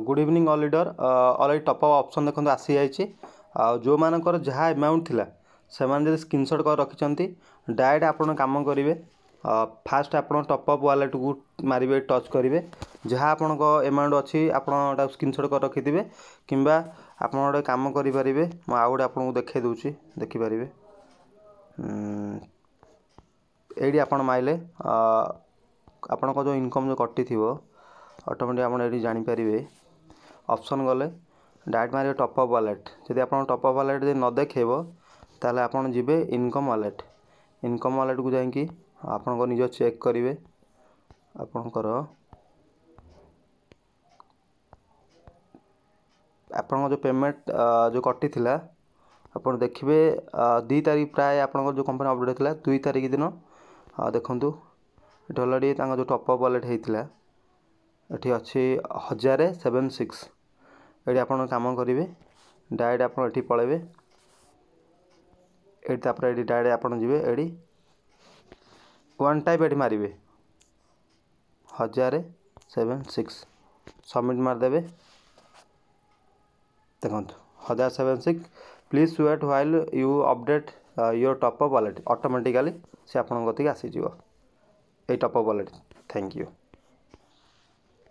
Good evening all leader already top up option देखो आसी जाइए जो मानकर जहाँ अमाउंट थिला से मैंने स्क्रीनशॉट कर रखिंट डायरेक्ट आपड़ कम करेंगे फास्ट आप टॉप अप वालेट को मारे टच करेंगे जहाँ आपण अमाउंट अच्छी आपड़ा स्क्रीनशॉट कर रखि थे कि आप गोटे कम करेंगे मुझे आउ गए आपको देखा दूसरी देखिपारे ये आप माइले आपण जो इनकम जो कटि थी ऑटोमेटिक आप जानीपारे ऑप्शन गले डायरेक्ट मारे टॉप अप वालेट जब आप टॉप अप वालेट न देखेब ताले आप जीवे इनकम वालेट को जाकि आपण निज चेक करेंगे आपणकर जो पेमेंट जो कटि थी आप देखिए 2 तारीख प्राय आप जो कंपनी अपडेट होता 2 तारीख दिन देखूँ ये अलरेडी जो टॉप अप वालेट होता ये अच्छी 1076 ये आप कम करेंगे डायरेक्ट आप पलैबे ये डायरेक्ट आप जी वन टाइप ये मारे 1076 सबमिट मारदेवे देखो 1076 please wait while you update your top up wallet automatically से आपसी ये top up wallet thank you.